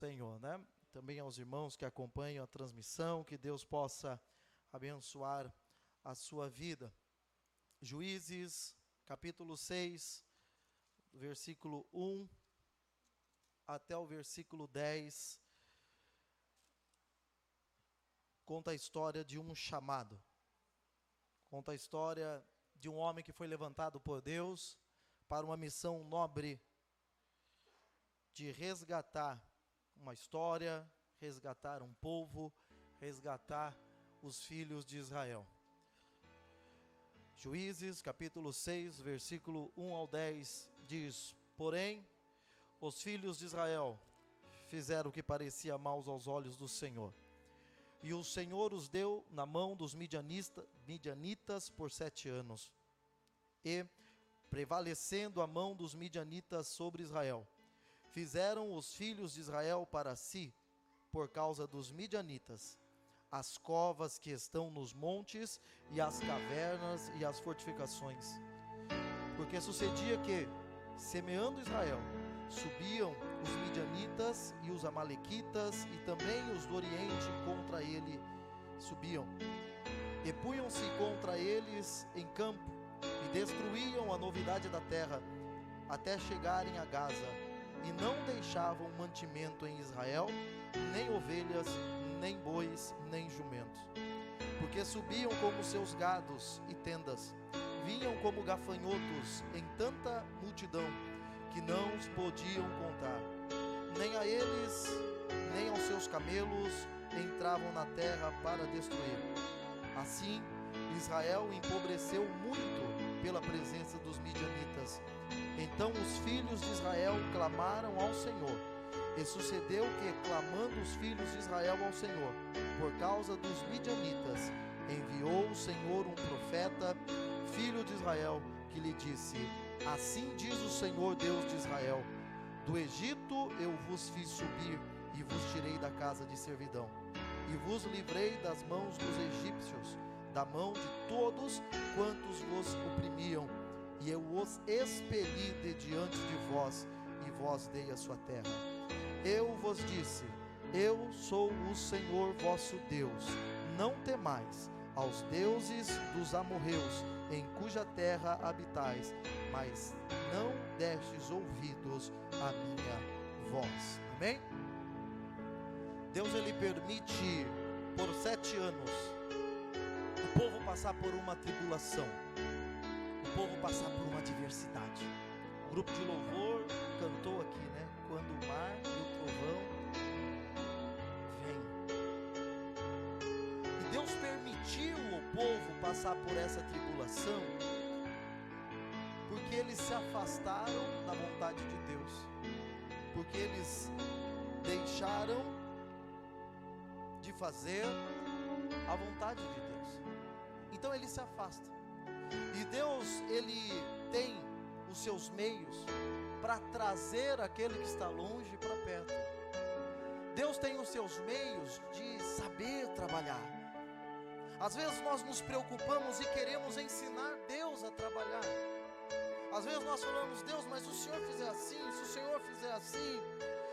Senhor, né? Também aos irmãos que acompanham a transmissão, que Deus possa abençoar a sua vida. Juízes, capítulo 6, versículo 1 até o versículo 10, conta a história de um chamado. Conta a história de um homem que foi levantado por Deus para uma missão nobre de resgatar uma história, resgatar um povo, resgatar os filhos de Israel. Juízes, capítulo 6, versículo 1 ao 10, diz: Porém, os filhos de Israel fizeram o que parecia mal aos olhos do Senhor. E o Senhor os deu na mão dos midianitas por 7 anos. E, prevalecendo a mão dos midianitas sobre Israel, fizeram os filhos de Israel para si, por causa dos midianitas, as covas que estão nos montes, e as cavernas e as fortificações. Porque sucedia que, semeando Israel, subiam os midianitas e os amalequitas, e também os do Oriente contra ele subiam. E punham-se contra eles em campo, e destruíam a novidade da terra, até chegarem a Gaza. E não deixavam mantimento em Israel, nem ovelhas, nem bois, nem jumentos. Porque subiam como seus gados e tendas, vinham como gafanhotos em tanta multidão, que não os podiam contar. Nem a eles, nem aos seus camelos entravam na terra para destruir. Assim, Israel empobreceu muito pela presença dos midianitas. Então os filhos de Israel clamaram ao Senhor. E sucedeu que, clamando os filhos de Israel ao Senhor, por causa dos midianitas, enviou o Senhor um profeta, filho de Israel, que lhe disse: Assim diz o Senhor Deus de Israel: Do Egito eu vos fiz subir, e vos tirei da casa de servidão, e vos livrei das mãos dos egípcios, da mão de todos quantos vos oprimiam, e eu os expeli de diante de vós, e vós dei a sua terra. Eu vos disse: Eu sou o Senhor vosso Deus. Não temais aos deuses dos amorreus, em cuja terra habitais, mas não destes ouvidos à minha voz. Amém? Deus, ele permite por 7 anos o povo passar por uma tribulação, o povo passar por uma adversidade. O grupo de louvor cantou aqui, né? Quando o mar e o trovão vêm. E Deus permitiu o povo passar por essa tribulação, porque eles se afastaram da vontade de Deus, porque eles deixaram de fazer a vontade de Deus. Então eles se afastam. E Deus, ele tem os seus meios para trazer aquele que está longe para perto. Deus tem os seus meios de saber trabalhar. Às vezes nós nos preocupamos e queremos ensinar Deus a trabalhar. Às vezes nós falamos: Deus, mas se o Senhor fizer assim, se o Senhor fizer assim,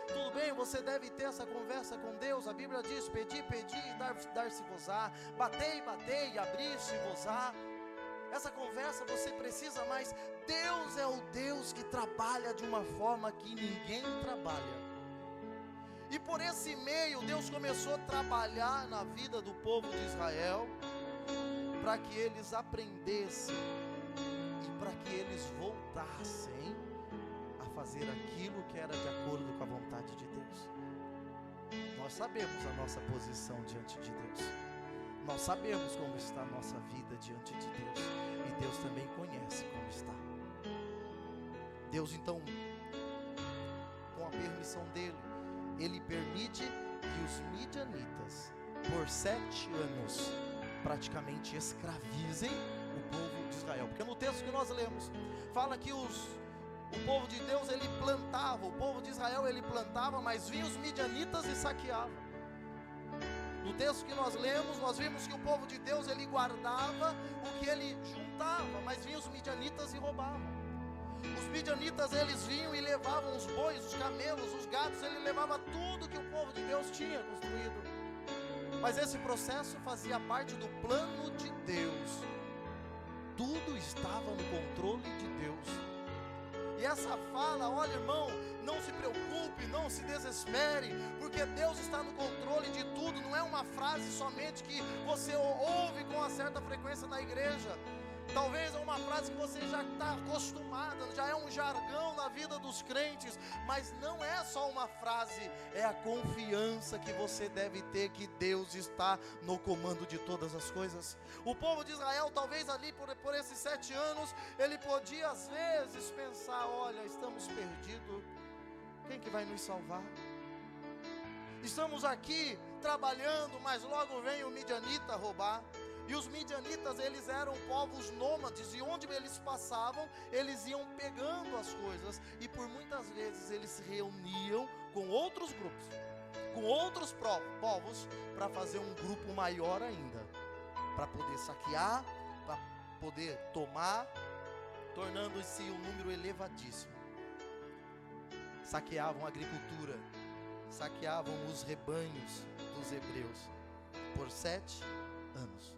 tudo bem, você deve ter essa conversa com Deus. A Bíblia diz: pedi, pedi, e dar-se-vos-á, batei, batei, e abrir-se-vos-á. Essa conversa você precisa, mas Deus é o Deus que trabalha de uma forma que ninguém trabalha. E por esse meio Deus começou a trabalhar na vida do povo de Israel, para que eles aprendessem e para que eles voltassem a fazer aquilo que era de acordo com a vontade de Deus. Nós sabemos a nossa posição diante de Deus. Nós sabemos como está a nossa vida diante de Deus. E Deus também conhece como está. Deus, então, com a permissão dele, ele permite que os midianitas, por 7 anos, praticamente escravizem o povo de Israel. Porque no texto que nós lemos, fala que o povo de Deus, ele plantava, o povo de Israel, ele plantava, mas vinham os midianitas e saqueavam. No texto que nós lemos, nós vimos que o povo de Deus, ele guardava o que ele juntava, mas vinham os midianitas e roubavam. Os midianitas, eles vinham e levavam os bois, os camelos, os gados, ele levava tudo que o povo de Deus tinha construído. Mas esse processo fazia parte do plano de Deus. Tudo estava no controle de Deus. E essa fala, olha irmão, não se preocupe, não se desespere, porque Deus está no controle de tudo. Não é uma frase somente que você ouve com uma certa frequência na igreja. Talvez é uma frase que você já está acostumada, já é um jargão na vida dos crentes, mas não é só uma frase, é a confiança que você deve ter que Deus está no comando de todas as coisas. O povo de Israel, talvez ali por esses 7 anos, ele podia às vezes pensar, olha, estamos perdidos, quem que vai nos salvar? Estamos aqui trabalhando, mas logo vem o midianita roubar. E os midianitas, eles eram povos nômades, e onde eles passavam, eles iam pegando as coisas, e por muitas vezes eles se reuniam com outros grupos, com outros povos, para fazer um grupo maior ainda, para poder saquear, para poder tomar, tornando-se um número elevadíssimo. Saqueavam a agricultura, saqueavam os rebanhos dos hebreus, por 7 anos.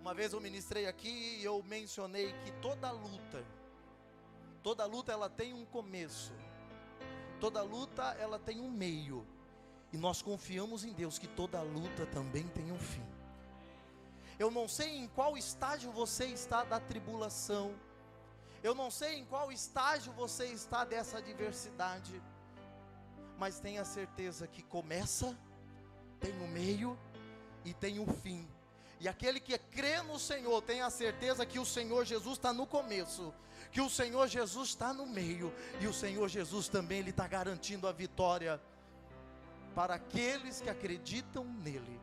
Uma vez eu ministrei aqui e eu mencionei que toda luta ela tem um começo, toda luta ela tem um meio, e nós confiamos em Deus que toda luta também tem um fim. Eu não sei em qual estágio você está da tribulação, eu não sei em qual estágio você está dessa adversidade, mas tenha certeza que começa, tem um meio e tem um fim. E aquele que crê no Senhor, tem a certeza que o Senhor Jesus está no começo, que o Senhor Jesus está no meio, e o Senhor Jesus também, Ele está garantindo a vitória, para aqueles que acreditam nele.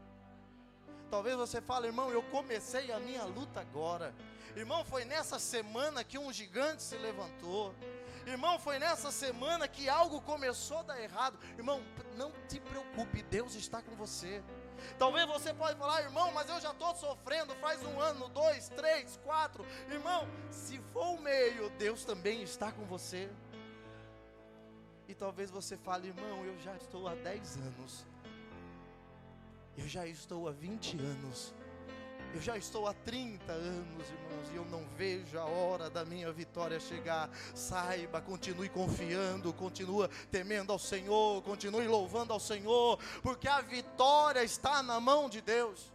Talvez você fale, irmão, eu comecei a minha luta agora, irmão, foi nessa semana que um gigante se levantou, irmão, foi nessa semana que algo começou a dar errado. Irmão, não te preocupe, Deus está com você. Talvez você pode falar, irmão, mas eu já estou sofrendo faz 1 ano, 2, 3, 4. Irmão, se for o meio, Deus também está com você. E talvez você fale, irmão, eu já estou há 10 anos, eu já estou há 20 anos, eu já estou há 30 anos, irmãos, e eu não vejo a hora da minha vitória chegar. Saiba, continue confiando, continue temendo ao Senhor, continue louvando ao Senhor, porque a vitória está na mão de Deus.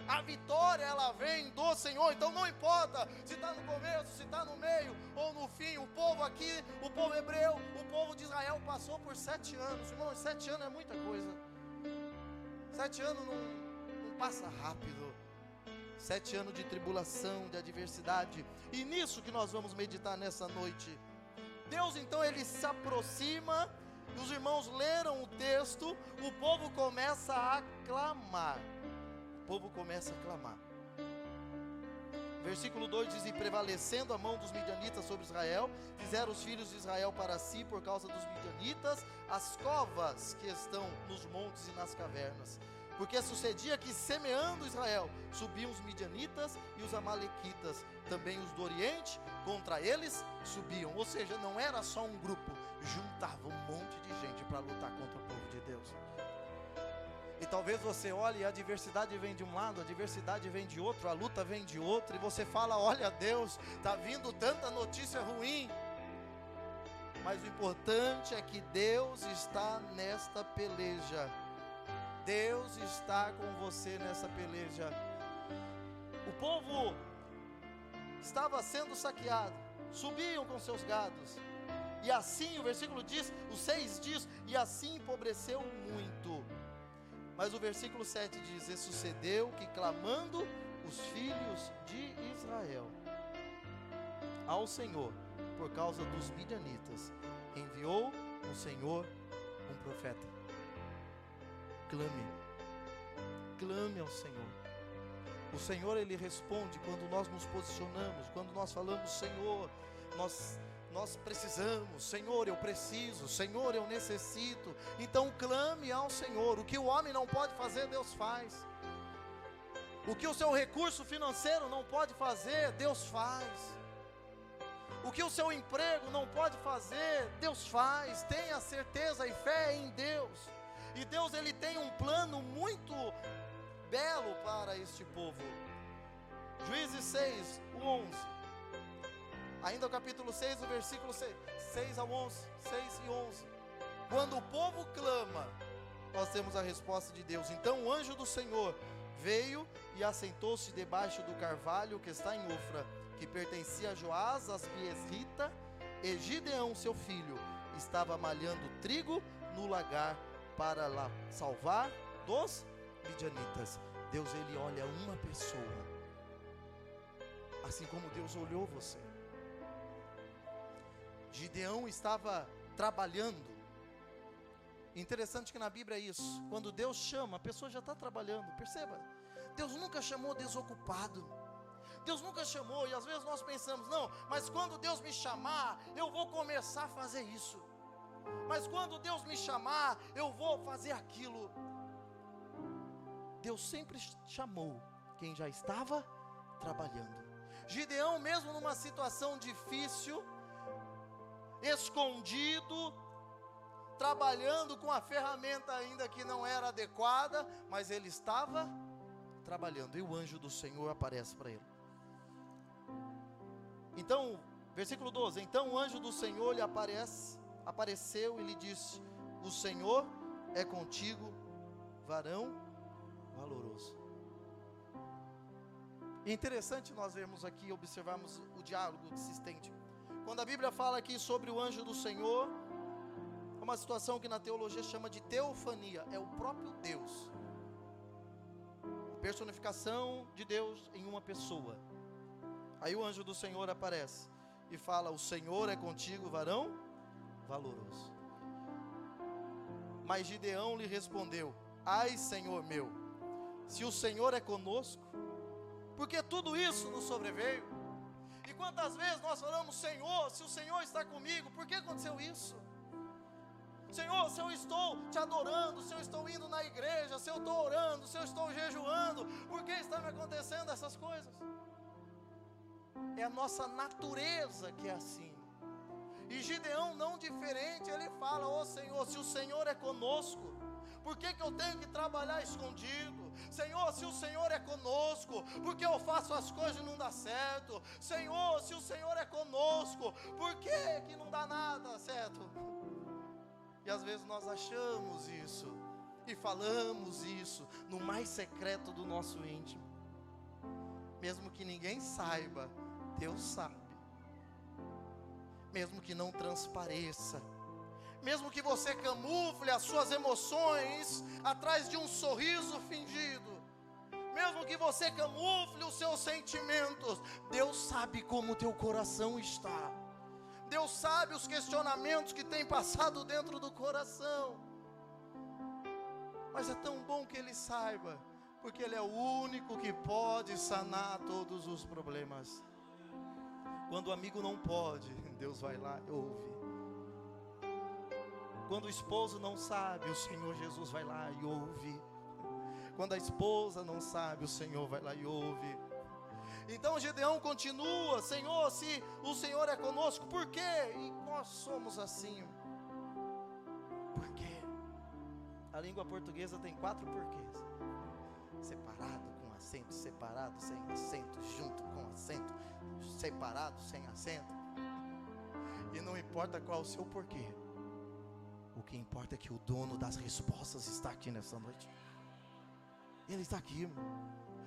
A vitória, ela vem do Senhor. Então não importa se está no começo, se está no meio ou no fim. O povo aqui, o povo hebreu, o povo de Israel passou por 7 anos. Irmãos, 7 anos é muita coisa. 7 anos não passa rápido. 7 anos de tribulação, de adversidade. E nisso que nós vamos meditar nessa noite. Deus então, Ele se aproxima. Os irmãos leram o texto. O povo começa a clamar. O povo começa a clamar. Versículo 2 diz, e prevalecendo a mão dos midianitas sobre Israel, fizeram os filhos de Israel para si, por causa dos midianitas, as covas que estão nos montes e nas cavernas. Porque sucedia que, semeando Israel, subiam os midianitas e os amalequitas, também os do Oriente, contra eles subiam. Ou seja, não era só um grupo, juntava um monte de gente para lutar contra o povo de Deus. E talvez você olhe e a adversidade vem de um lado, a adversidade vem de outro, a luta vem de outro, e você fala, olha Deus, está vindo tanta notícia ruim. Mas o importante é que Deus está nesta peleja. Deus está com você nessa peleja. O povo estava sendo saqueado, subiam com seus gados, e assim, o versículo diz, o 6 diz, e assim empobreceu muito. Mas o versículo 7 diz, e sucedeu que, clamando os filhos de Israel ao Senhor, por causa dos midianitas, enviou o Senhor um profeta. Clame ao Senhor. O Senhor, Ele responde quando nós nos posicionamos, quando nós falamos, Senhor, nós precisamos, Senhor, eu preciso, Senhor, eu necessito. Então clame ao Senhor. O que o homem não pode fazer, Deus faz. O que o seu recurso financeiro não pode fazer, Deus faz. O que o seu emprego não pode fazer, Deus faz. Tenha certeza e fé em Deus. E Deus, Ele tem um plano muito belo para este povo. Juízes 6, o 11. Ainda o capítulo 6, o versículo 6 ao 11, 6 e 11. Quando o povo clama, nós temos a resposta de Deus. Então o anjo do Senhor veio e assentou-se debaixo do carvalho que está em Ofra, que pertencia a Joás, as Biesrita, e Gideão, seu filho, estava malhando trigo no lagar para lá salvar dos midianitas. Deus, Ele olha uma pessoa, assim como Deus olhou você. Gideão estava trabalhando. Interessante que na Bíblia é isso. Quando Deus chama, a pessoa já está trabalhando. Perceba, Deus nunca chamou desocupado. Deus nunca chamou, e às vezes nós pensamos, não, mas quando Deus me chamar, eu vou começar a fazer isso. Mas quando Deus me chamar, eu vou fazer aquilo. Deus sempre chamou quem já estava trabalhando. Gideão, mesmo numa situação difícil, escondido, trabalhando com a ferramenta ainda que não era adequada, mas ele estava trabalhando, e o anjo do Senhor aparece para ele. Então, versículo 12, então o anjo do Senhor lhe apareceu e lhe disse: o Senhor é contigo, varão valoroso. É interessante nós vermos aqui, observarmos o diálogo que se estende. Quando a Bíblia fala aqui sobre o anjo do Senhor, é uma situação que na teologia chama de teofania, é o próprio Deus, a personificação de Deus em uma pessoa. Aí o anjo do Senhor aparece e fala: o Senhor é contigo, varão valoroso. Mas Gideão lhe respondeu: ai, Senhor meu, se o Senhor é conosco, porque tudo isso nos sobreveio? E quantas vezes nós falamos: Senhor, se o Senhor está comigo, por que aconteceu isso? Senhor, se eu estou te adorando, se eu estou indo na igreja, se eu estou orando, se eu estou jejuando, por que está me acontecendo essas coisas? É a nossa natureza que é assim. E Gideão, não diferente, ele fala: ô Senhor, se o Senhor é conosco, por que eu tenho que trabalhar escondido? Senhor, se o Senhor é conosco, por que eu faço as coisas e não dá certo? Senhor, se o Senhor é conosco, por que não dá nada certo? E às vezes nós achamos isso, e falamos isso no mais secreto do nosso íntimo. Mesmo que ninguém saiba, Deus sabe. Mesmo que não transpareça, mesmo que você camufle as suas emoções atrás de um sorriso fingido, mesmo que você camufle os seus sentimentos, Deus sabe como o teu coração está. Deus sabe os questionamentos que tem passado dentro do coração. Mas é tão bom que Ele saiba, porque Ele é o único que pode sanar todos os problemas. Quando o amigo não pode, Deus vai lá e ouve. Quando o esposo não sabe, o Senhor Jesus vai lá e ouve. Quando a esposa não sabe, o Senhor vai lá e ouve. Então Gideão continua: Senhor, se o Senhor é conosco, por quê? E nós somos assim. Por quê? A língua portuguesa tem 4 porquês: separado com acento, separado sem acento, junto com acento, separado sem acento. E não importa qual o seu porquê, o que importa é que o dono das respostas está aqui nessa noite. Ele está aqui.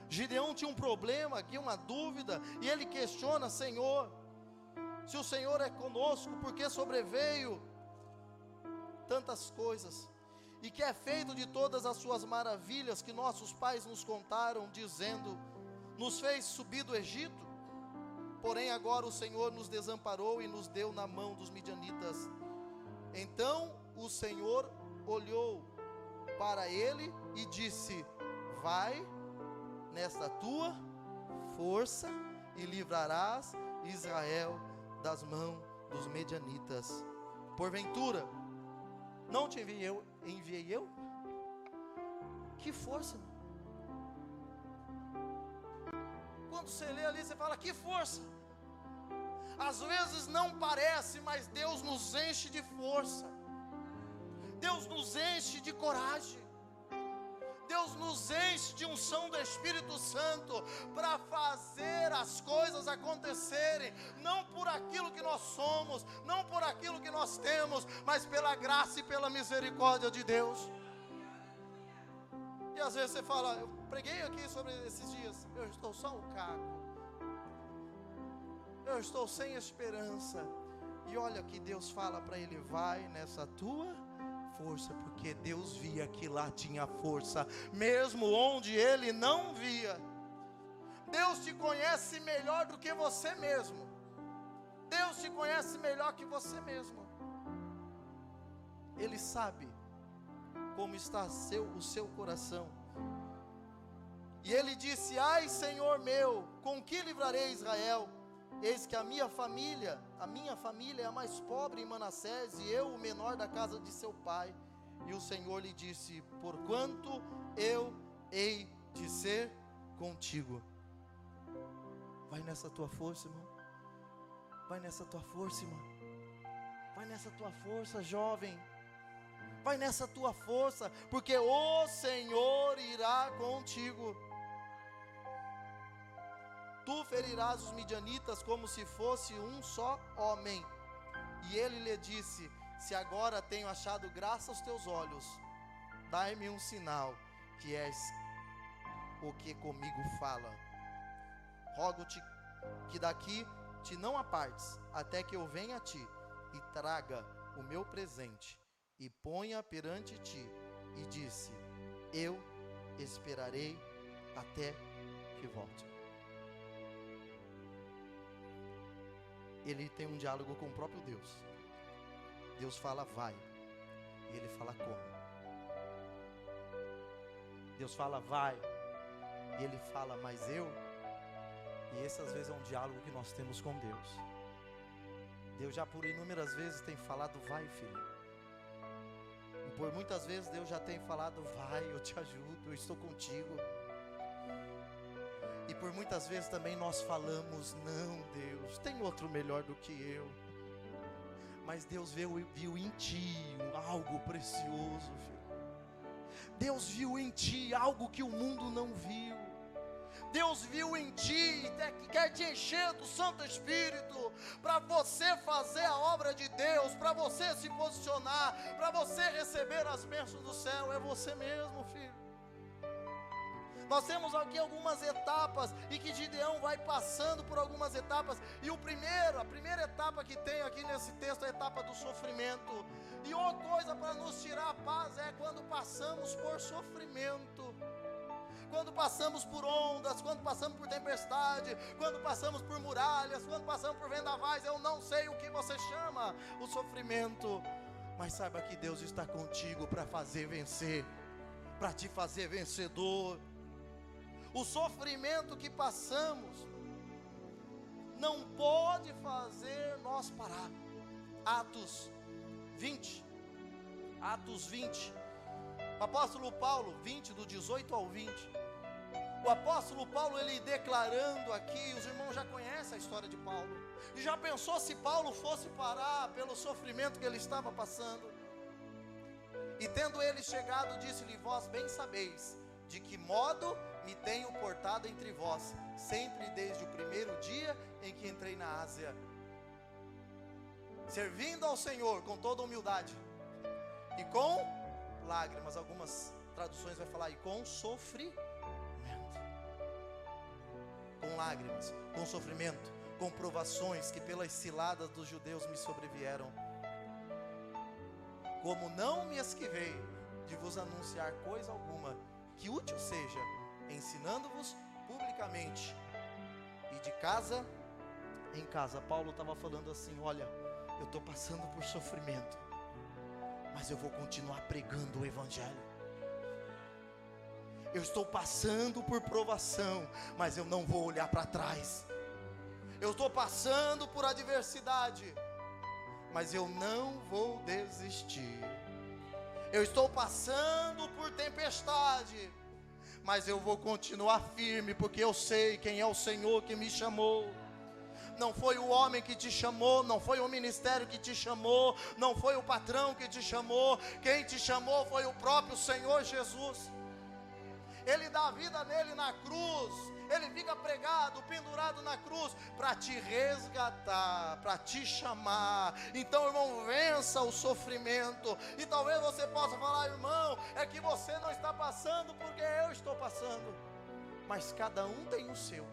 Gideão tinha um problema aqui, uma dúvida, e ele questiona: Senhor, se o Senhor é conosco, por que sobreveio tantas coisas? E que é feito de todas as suas maravilhas que nossos pais nos contaram, dizendo: nos fez subir do Egito? Porém agora o Senhor nos desamparou e nos deu na mão dos midianitas. Então o Senhor olhou para ele e disse: vai nesta tua força e livrarás Israel das mãos dos medianitas. Porventura não te enviei eu? Que força? Quando você lê ali, você fala: que força? Às vezes não parece, mas Deus nos enche de força. Deus nos enche de coragem. Deus nos enche de unção do Espírito Santo para fazer as coisas acontecerem, não por aquilo que nós somos, não por aquilo que nós temos, mas pela graça e pela misericórdia de Deus. E às vezes você fala, eu preguei aqui sobre esses dias, eu estou só um caco, eu estou sem esperança. E olha que Deus fala para ele, vai nessa tua força, porque Deus via que lá tinha força, mesmo onde ele não via. Deus te conhece melhor do que você mesmo. Deus te conhece melhor que você mesmo. Ele sabe como está o seu coração. E ele disse, ai Senhor meu, com que livrarei Israel? Eis que a minha família é a mais pobre em Manassés, e eu o menor da casa de seu pai. E o Senhor lhe disse, porquanto eu hei de ser contigo. Vai nessa tua força, irmão. Vai nessa tua força, irmão. Vai nessa tua força, jovem. Vai nessa tua força, porque o Senhor irá contigo. Tu ferirás os midianitas como se fosse um só homem. E ele lhe disse, se agora tenho achado graça aos teus olhos, dai-me um sinal, que és o que comigo fala. Rogo-te que daqui te não apartes, até que eu venha a ti, e traga o meu presente, e ponha perante ti. E disse, eu esperarei até que volte. Ele tem um diálogo com o próprio Deus. Deus fala, vai. E ele fala, como? Deus fala, vai. E ele fala, mas eu. E esse às vezes é um diálogo que nós temos com Deus. Deus já por inúmeras vezes tem falado, vai filho. E por muitas vezes Deus já tem falado, vai, eu te ajudo, eu estou contigo. E por muitas vezes também nós falamos, não Deus, tem outro melhor do que eu. Mas Deus viu em ti algo precioso, filho. Deus viu em ti algo que o mundo não viu. Deus viu em ti e quer te encher do Santo Espírito, para você fazer a obra de Deus, para você se posicionar, para você receber as bênçãos do céu. É você mesmo, filho. Nós temos aqui algumas etapas, e que Gideão vai passando por algumas etapas, e a primeira etapa que tem aqui nesse texto é a etapa do sofrimento. E uma coisa para nos tirar a paz é quando passamos por sofrimento, quando passamos por ondas, quando passamos por tempestade, quando passamos por muralhas, quando passamos por vendavais. Eu não sei o que você chama o sofrimento, mas saiba que Deus está contigo para fazer vencer, para te fazer vencedor. O sofrimento que passamos não pode fazer nós parar. Atos 20, o apóstolo Paulo, 20, do 18 ao 20, o apóstolo Paulo, ele declarando aqui, os irmãos já conhecem a história de Paulo, e já pensou se Paulo fosse parar pelo sofrimento que ele estava passando? E tendo ele chegado, disse-lhe, vós bem sabeis de que modo me tenho portado entre vós, sempre desde o primeiro dia em que entrei na Ásia, servindo ao Senhor com toda humildade e com lágrimas. Algumas traduções vai falar, e com sofrimento, com lágrimas, com sofrimento, com provações que pelas ciladas dos judeus me sobrevieram. Como não me esquivei de vos anunciar coisa alguma que útil seja, ensinando-vos publicamente e de casa em casa. Paulo estava falando assim, olha, eu estou passando por sofrimento, mas eu vou continuar pregando o Evangelho. Eu estou passando por provação, mas eu não vou olhar para trás. Eu estou passando por adversidade, mas eu não vou desistir. Eu estou passando por tempestade, mas eu vou continuar firme, porque eu sei quem é o Senhor que me chamou. não foi o homem que te chamou, não foi o ministério que te chamou, não foi o patrão que te chamou, quem te chamou foi o próprio Senhor Jesus. Ele dá a vida nele na cruz, ele fica pregado, pendurado na cruz, para te resgatar, para te chamar. Então, irmão, vença o sofrimento. E talvez você possa falar: irmão, é que você não está passando porque eu estou passando. Mas cada um tem o seu.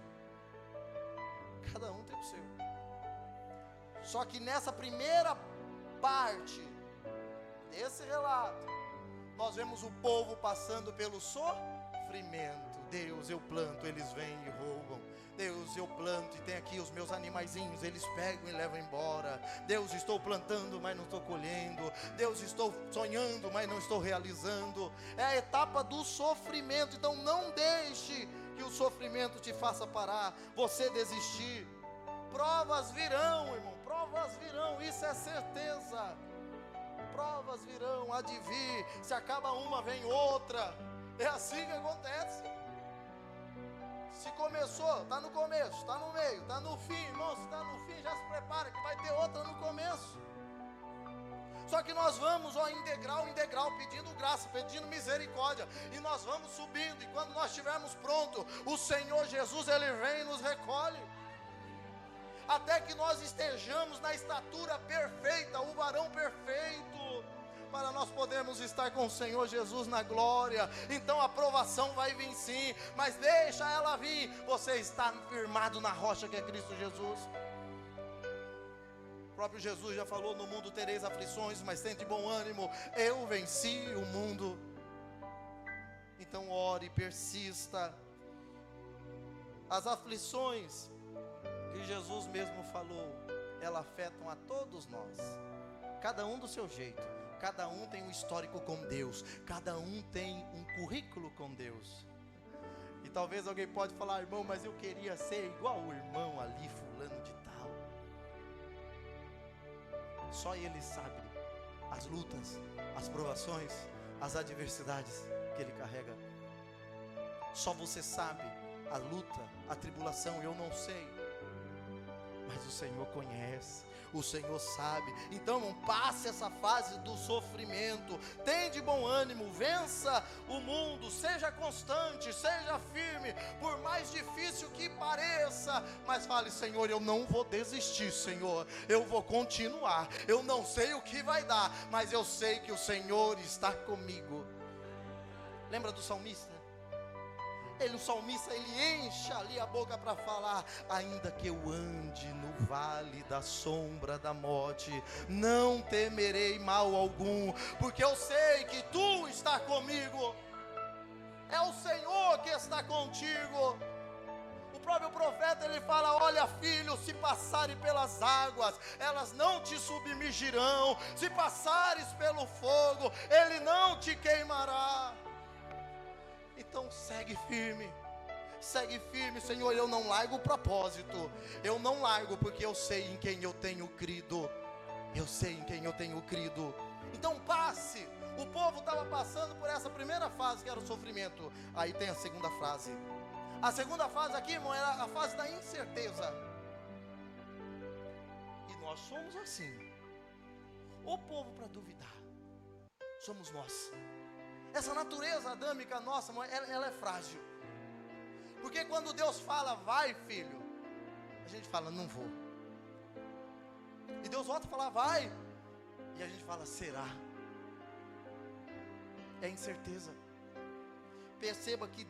Cada um tem o seu. Só que nessa primeira parte desse relato, nós vemos o povo passando pelo sofrimento. Deus, eu planto, eles vêm e roubam. Deus, eu planto e tem aqui os meus animaizinhos, eles pegam e levam embora. Deus, estou plantando, mas não estou colhendo. Deus, estou sonhando, mas não estou realizando. É a etapa do sofrimento. Então não deixe que o sofrimento te faça parar, você desistir. Provas virão, irmão, provas virão, isso é certeza. Provas virão, há de vir. Se acaba uma, vem outra. É assim que acontece. Se começou, está no começo, está no meio, está no fim, irmão. Se está no fim, já se prepara que vai ter outra no começo. Só que nós vamos em degrau em degrau, pedindo graça, pedindo misericórdia, e nós vamos subindo, e quando nós estivermos prontos, o Senhor Jesus, Ele vem e nos recolhe, até que nós estejamos na estatura perfeita, o varão perfeito, para nós podermos estar com o Senhor Jesus na glória. Então a provação vai vir sim, mas deixa ela vir, você está firmado na rocha que é Cristo Jesus. O próprio Jesus já falou: no mundo tereis aflições, mas tende bom ânimo, eu venci o mundo. Então ore, persista. As aflições que Jesus mesmo falou, elas afetam a todos nós, cada um do seu jeito. Cada um tem um histórico com Deus, cada um tem um currículo com Deus. E talvez alguém pode falar: irmão, mas eu queria ser igual o irmão ali, fulano de tal. Só ele sabe as lutas, as provações, as adversidades que ele carrega. Só você sabe a luta, a tribulação. Eu não sei, mas o Senhor conhece, o Senhor sabe. Então não passe essa fase do sofrimento, tem de bom ânimo, vença o mundo, seja constante, seja firme, por mais difícil que pareça, mas fale: Senhor, eu não vou desistir, Senhor, eu vou continuar. Eu não sei o que vai dar, mas eu sei que o Senhor está comigo. Lembra do salmista? O salmista, ele enche ali a boca para falar: ainda que eu ande no vale da sombra da morte, não temerei mal algum, porque eu sei que tu está comigo. É o Senhor que está contigo. O próprio profeta, ele fala: olha, filho, se passares pelas águas, elas não te submergirão, se passares pelo fogo, ele não te queimará. Então segue firme, Senhor. Eu não largo o propósito, eu não largo, porque eu sei em quem eu tenho crido. Eu sei em quem eu tenho crido. Então passe. O povo estava passando por essa primeira fase, que era o sofrimento. Aí tem a segunda fase. A segunda fase aqui, irmão, era a fase da incerteza. E nós somos assim. O povo para duvidar somos nós. Essa natureza adâmica nossa, ela é frágil. Porque quando Deus fala: vai, filho, a gente fala: não vou. E Deus volta a falar: vai, e a gente fala: será? É incerteza. Perceba que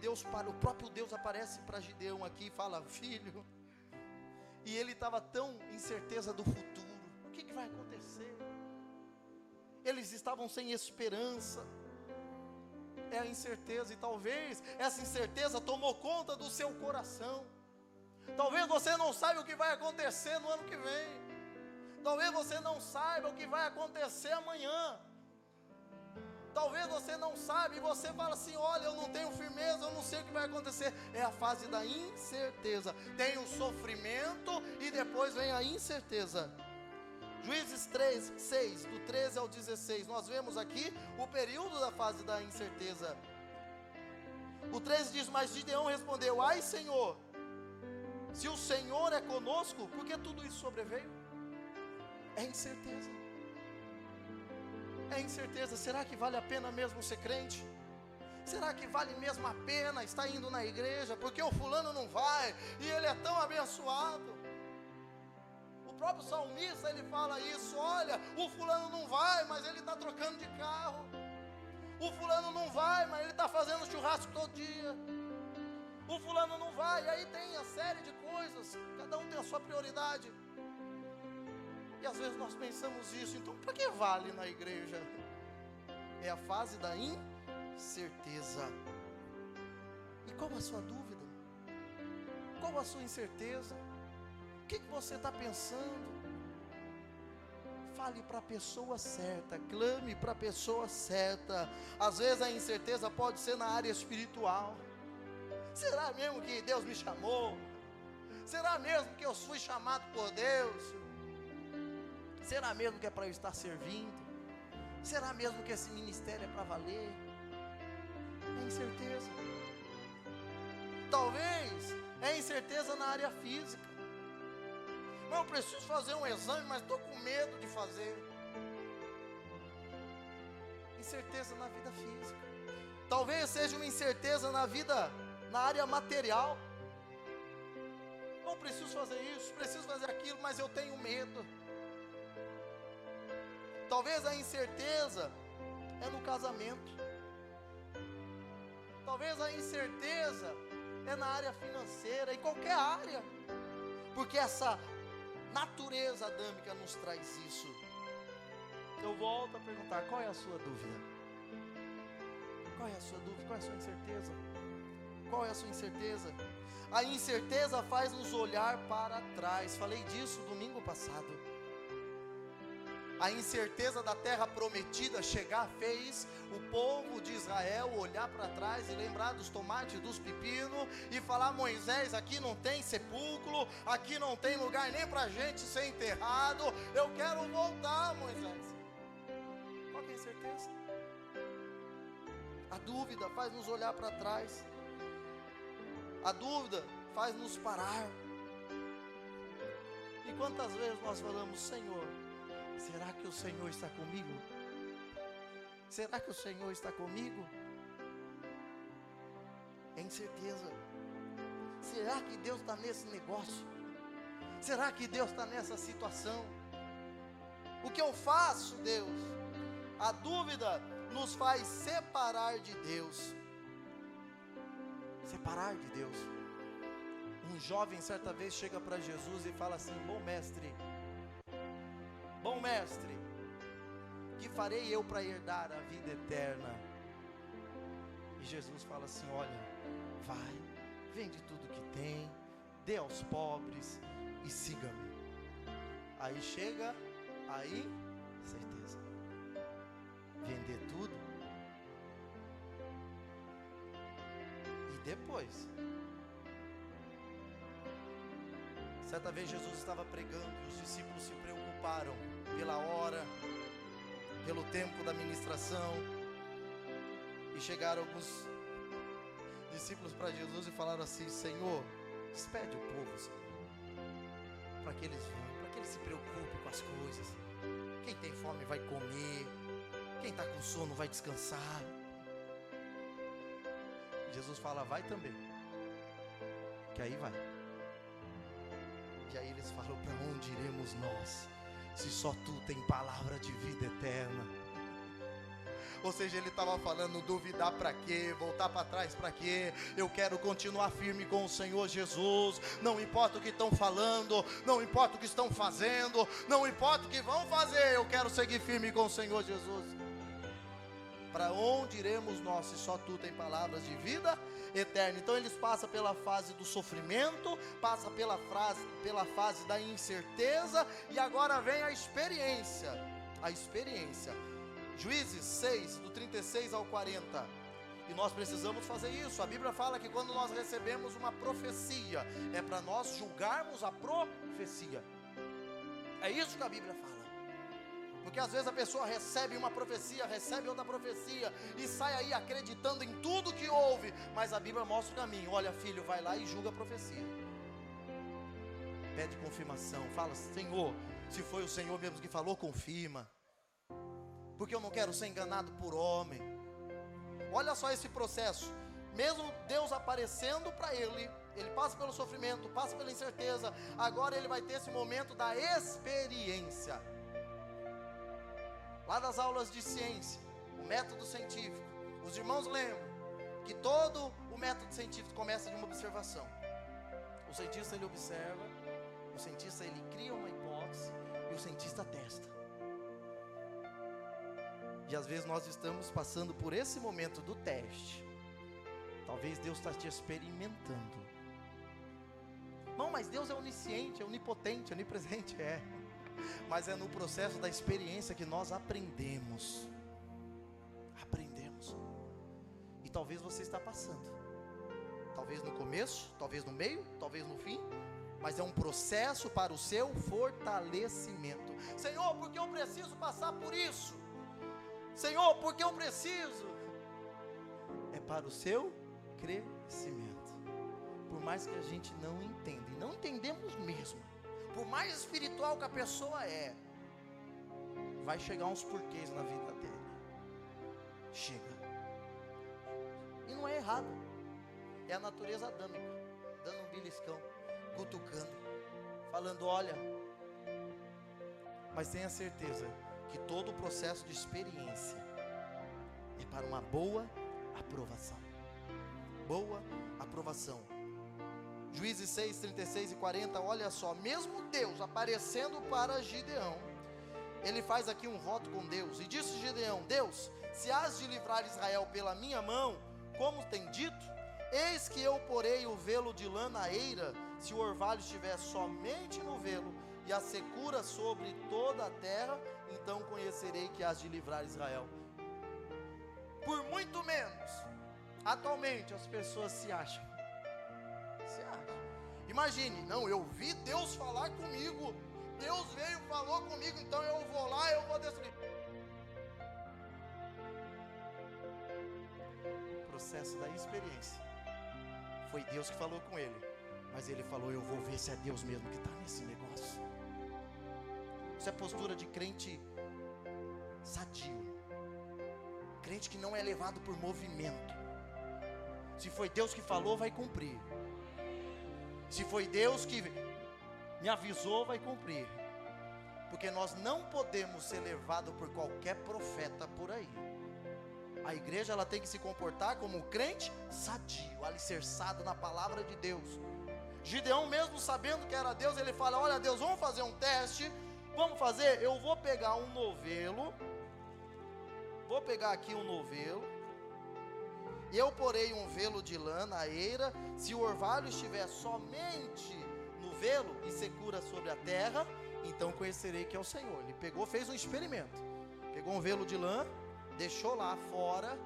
o próprio Deus aparece para Gideão aqui e fala: filho. E ele estava tão incerteza do futuro. O que vai acontecer? Eles estavam sem esperança. É a incerteza, e talvez essa incerteza tomou conta do seu coração. Talvez você não saiba o que vai acontecer no ano que vem. Talvez você não saiba o que vai acontecer amanhã. Talvez você não saiba e você fala assim: olha, eu não tenho firmeza, eu não sei o que vai acontecer. É a fase da incerteza. Tem o sofrimento e depois vem a incerteza. Juízes 3, 6, do 13 ao 16, nós vemos aqui o período da fase da incerteza. O 13 diz: mas Gideão respondeu: ai, Senhor, Se o Senhor é conosco, por que tudo isso sobreveio? É incerteza. É incerteza. Será que vale a pena mesmo ser crente? Será que vale mesmo a pena estar indo na igreja? Porque o fulano não vai e ele é tão abençoado. O próprio salmista, ele fala isso: olha, o fulano não vai, mas ele está trocando de carro. O fulano não vai, mas ele está fazendo churrasco todo dia. O fulano não vai, e aí tem a série de coisas, cada um tem a sua prioridade. E às vezes nós pensamos isso, então para que vale na igreja? É a fase da incerteza. E qual a sua dúvida? Qual a sua incerteza? O que você está pensando? Fale para a pessoa certa, clame para a pessoa certa. Às vezes a incerteza pode ser na área espiritual. Será mesmo que Deus me chamou? Será mesmo que eu fui chamado por Deus? Será mesmo que é para eu estar servindo? Será mesmo que esse ministério é para valer? É incerteza. Talvez é incerteza na área física. Mas eu preciso fazer um exame, mas estou com medo de fazer. Incerteza na vida física. Talvez seja uma incerteza na vida, na área material. Eu preciso fazer isso, preciso fazer aquilo, mas eu tenho medo. Talvez a incerteza é no casamento. Talvez a incerteza é na área financeira, em qualquer área. Porque essa natureza adâmica nos traz isso. Eu volto a perguntar: qual é a sua dúvida? Qual é a sua dúvida? Qual é a sua incerteza? Qual é a sua incerteza? A incerteza faz nos olhar para trás. Falei disso domingo passado. A incerteza da terra prometida chegar fez o povo de Israel olhar para trás e lembrar dos tomates, dos pepinos e falar: Moisés, aqui não tem sepulcro, aqui não tem lugar nem para a gente ser enterrado, eu quero voltar, Moisés. Qual que é a incerteza? A dúvida faz nos olhar para trás. A dúvida faz nos parar. E quantas vezes nós falamos: Senhor, será que o Senhor está comigo? Será que o Senhor está comigo? É incerteza. Será que Deus está nesse negócio? Será que Deus está nessa situação? O que eu faço, Deus? A dúvida nos faz separar de Deus. Separar de Deus. Um jovem certa vez chega para Jesus e fala assim: bom mestre, que farei eu para herdar a vida eterna? E Jesus fala assim: olha, vai, vende tudo que tem, dê aos pobres e siga-me. Aí chega, aí, certeza, vender tudo, e depois, certa vez Jesus estava pregando e os discípulos se preocuparam pela hora, pelo tempo da ministração, e chegaram alguns discípulos para Jesus e falaram assim: Senhor, despede o povo, Senhor, para que eles vão, para que eles se preocupem com as coisas. Quem tem fome vai comer, quem está com sono vai descansar. Jesus fala: vai também, que aí vai. E aí eles falam: para onde iremos nós, se só tu tem palavra de vida eterna? Ou seja, ele estava falando: duvidar para quê? Voltar para trás para quê? Eu quero continuar firme com o Senhor Jesus. Não importa o que estão falando, não importa o que estão fazendo, não importa o que vão fazer, eu quero seguir firme com o Senhor Jesus. Para onde iremos nós, se só tu tem palavras de vida eterna? Então eles passam pela fase do sofrimento, passam pela fase da incerteza, e agora vem a experiência. Juízes 6, do 36 ao 40. E nós precisamos fazer isso. A Bíblia fala que quando nós recebemos uma profecia, é para nós julgarmos a profecia. É isso que a Bíblia fala. Porque às vezes a pessoa recebe uma profecia, recebe outra profecia, e sai aí acreditando em tudo que ouve. Mas a Bíblia mostra o caminho: olha, filho, vai lá e julga a profecia. pede confirmação, fala: Senhor, se foi o Senhor mesmo que falou, confirma, porque eu não quero ser enganado por homem. Olha só esse processo, mesmo Deus aparecendo para ele, ele passa pelo sofrimento, passa pela incerteza, agora ele vai ter esse momento da experiência. Lá das aulas de ciência, o método científico, os irmãos lembram que todo o método científico começa de uma observação. O cientista ele observa, o cientista ele cria uma hipótese e o cientista testa. E às vezes nós estamos passando por esse momento do teste. Talvez Deus está te experimentando. Não, mas Deus é onisciente, é onipotente, onipresente, é. Mas é no processo da experiência que nós aprendemos. Aprendemos. E talvez você está passando. Talvez no começo, talvez no meio, talvez no fim. Mas é um processo para o seu fortalecimento. Senhor, porque eu preciso passar por isso? Senhor, porque eu preciso? É para o seu crescimento. Por mais que a gente não entenda, e não entendemos mesmo, por mais espiritual que a pessoa é, vai chegar uns porquês na vida dele. Chega. E não é errado. É a natureza adâmica, dando um beliscão, cutucando, falando: olha. Mas tenha certeza que todo o processo de experiência é para uma boa aprovação. Boa aprovação. Juízes 6, 36 e 40, olha só, mesmo Deus aparecendo para Gideão, ele faz aqui um voto com Deus, e disse Gideão: Deus, se hás de livrar Israel pela minha mão, como tem dito, eis que eu porei o velo de lã na eira, se o orvalho estiver somente no velo, e a secura sobre toda a terra, então conhecerei que hás de livrar Israel. Por muito menos, atualmente as pessoas se acham. Imagine: não, eu vi Deus falar comigo, Deus veio e falou comigo, então eu vou lá, eu vou destruir. O processo da experiência, foi Deus que falou com ele, mas ele falou: eu vou ver se é Deus mesmo que está nesse negócio. Isso é postura de crente sadio, crente que não é levado por movimento. Se foi Deus que falou, vai cumprir. Se foi Deus que me avisou, vai cumprir. Porque nós não podemos ser levados por qualquer profeta por aí. A igreja ela tem que se comportar como um crente sadio, alicerçado na palavra de Deus. Gideão, mesmo sabendo que era Deus, ele fala: olha Deus, vamos fazer um teste. Vamos fazer, eu vou pegar um novelo. Vou pegar aqui um novelo. E eu porei um velo de lã na eira, se o orvalho estiver somente no velo e secura sobre a terra, então conhecerei que é o Senhor. Ele pegou, fez um experimento. Pegou um velo de lã, deixou lá fora.